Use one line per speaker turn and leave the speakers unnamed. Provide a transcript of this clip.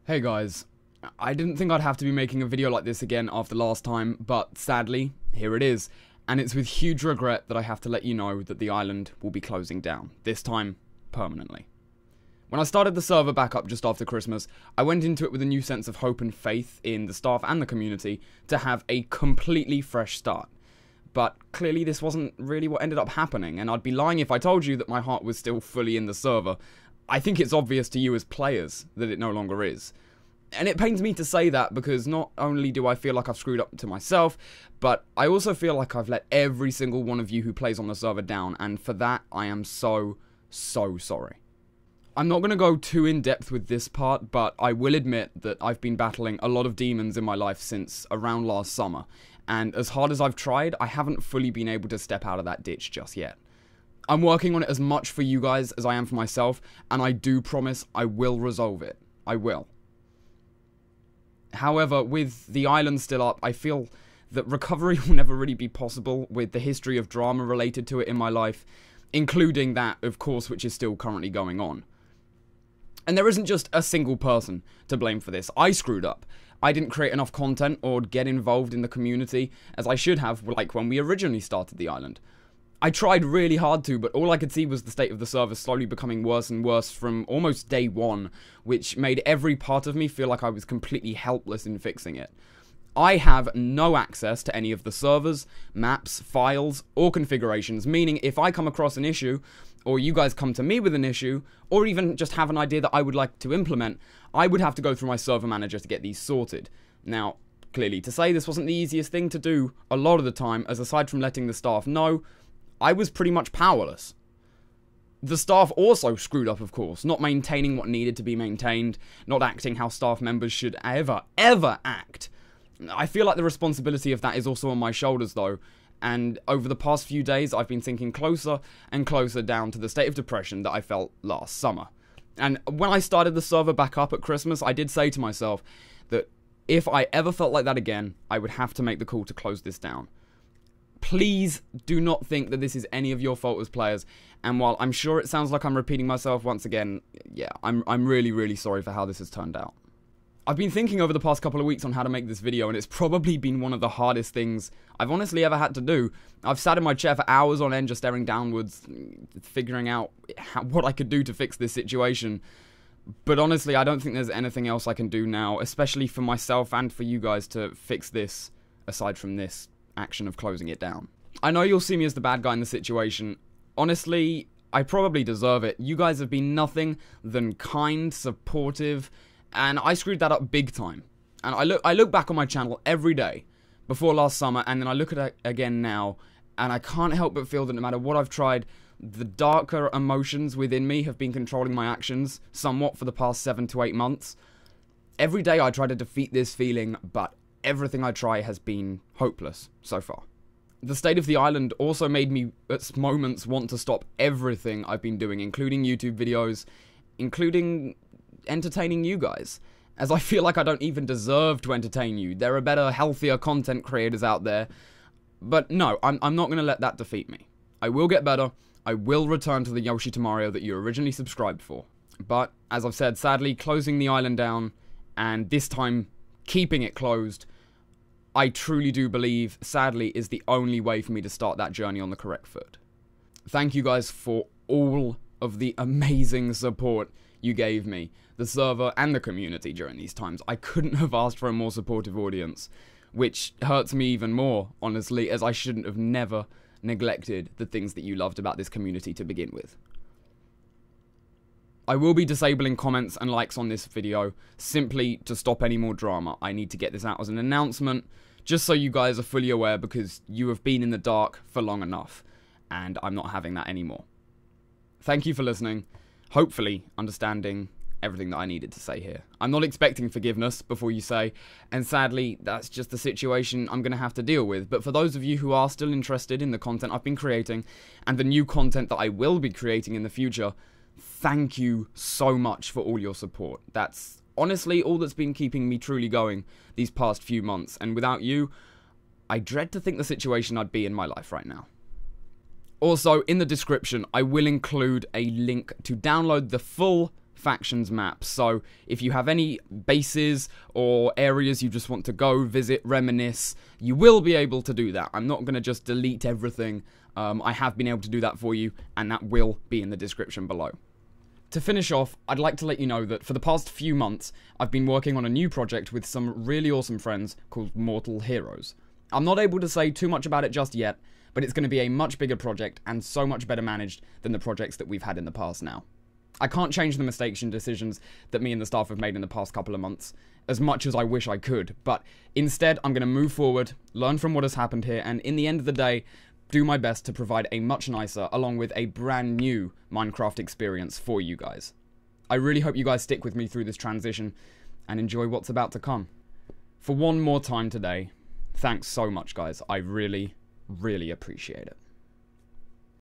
Hey guys, I didn't think I'd have to be making a video like this again after last time, but sadly, here it is, and it's with huge regret that I have to let you know that the island will be closing down, this time, permanently. When I started the server back up just after Christmas, I went into it with a new sense of hope and faith in the staff and the community to have a completely fresh start. But clearly this wasn't really what ended up happening, and I'd be lying if I told you that my heart was still fully in the server. I think it's obvious to you as players that it no longer is. And it pains me to say that because not only do I feel like I've screwed up to myself, but I also feel like I've let every single one of you who plays on the server down, and for that I am so sorry. I'm not going to go too in depth with this part, but I will admit that I've been battling a lot of demons in my life since around last summer, and as hard as I've tried, I haven't fully been able to step out of that ditch just yet. I'm working on it as much for you guys as I am for myself, and I do promise I will resolve it. I will. However, with the island still up, I feel that recovery will never really be possible with the history of drama related to it in my life, including that, of course, which is still currently going on. And there isn't just a single person to blame for this. I screwed up. I didn't create enough content or get involved in the community as I should have, like when we originally started the island. I tried really hard to, but all I could see was the state of the server slowly becoming worse and worse from almost day one, which made every part of me feel like I was completely helpless in fixing it. I have no access to any of the servers, maps, files, or configurations, meaning if I come across an issue, or you guys come to me with an issue, or even just have an idea that I would like to implement, I would have to go through my server manager to get these sorted. Now, clearly to say this wasn't the easiest thing to do a lot of the time, as aside from letting the staff know, I was pretty much powerless. The staff also screwed up, of course, not maintaining what needed to be maintained, not acting how staff members should ever act. I feel like the responsibility of that is also on my shoulders though, and over the past few days I've been sinking closer and closer down to the state of depression that I felt last summer. And when I started the server back up at Christmas, I did say to myself that if I ever felt like that again, I would have to make the call to close this down. Please do not think that this is any of your fault as players, and while I'm sure it sounds like I'm repeating myself once again, yeah, I'm really sorry for how this has turned out. I've been thinking over the past couple of weeks on how to make this video, and it's probably been one of the hardest things I've honestly ever had to do. I've sat in my chair for hours on end just staring downwards, figuring out what I could do to fix this situation. But honestly, I don't think there's anything else I can do now, especially for myself and for you guys to fix this, aside from this action of closing it down. I know you'll see me as the bad guy in the situation. Honestly, I probably deserve it. You guys have been nothing than kind, supportive, and I screwed that up big time. And I look back on my channel every day before last summer, and then I look at it again now, and I can't help but feel that no matter what I've tried, the darker emotions within me have been controlling my actions somewhat for the past 7 to 8 months. Every day I try to defeat this feeling, but everything I try has been hopeless so far. The state of the island also made me at moments want to stop everything I've been doing, including YouTube videos, including entertaining you guys, as I feel like I don't even deserve to entertain you. There are better, healthier content creators out there, but no, I'm not going to let that defeat me. I will get better. I will return to the Yoshi to Mario that you originally subscribed for. But, as I've said, sadly, closing the island down, and this time keeping it closed, I truly do believe, sadly, is the only way for me to start that journey on the correct foot. Thank you guys for all of the amazing support you gave me, the server and the community during these times. I couldn't have asked for a more supportive audience, which hurts me even more, honestly, as I shouldn't have never neglected the things that you loved about this community to begin with. I will be disabling comments and likes on this video, simply to stop any more drama. I need to get this out as an announcement, just so you guys are fully aware, because you have been in the dark for long enough, and I'm not having that anymore. Thank you for listening, hopefully understanding everything that I needed to say here. I'm not expecting forgiveness before you say, and sadly, that's just the situation I'm going to have to deal with. But for those of you who are still interested in the content I've been creating, and the new content that I will be creating in the future, thank you so much for all your support. That's honestly all that's been keeping me truly going these past few months, and without you, I dread to think the situation I'd be in my life right now. Also, in the description, I will include a link to download the full factions maps. So if you have any bases or areas you just want to go visit, reminisce, you will be able to do that. I'm not going to just delete everything. I have been able to do that for you, and that will be in the description below. To finish off, I'd like to let you know that for the past few months, I've been working on a new project with some really awesome friends called Mortal Heroes. I'm not able to say too much about it just yet, but it's going to be a much bigger project and so much better managed than the projects that we've had in the past now. I can't change the mistakes and decisions that me and the staff have made in the past couple of months, as much as I wish I could, but instead I'm going to move forward, learn from what has happened here, and in the end of the day, do my best to provide a much nicer, along with a brand new Minecraft experience for you guys. I really hope you guys stick with me through this transition and enjoy what's about to come. For one more time today, thanks so much guys, I really, really appreciate it.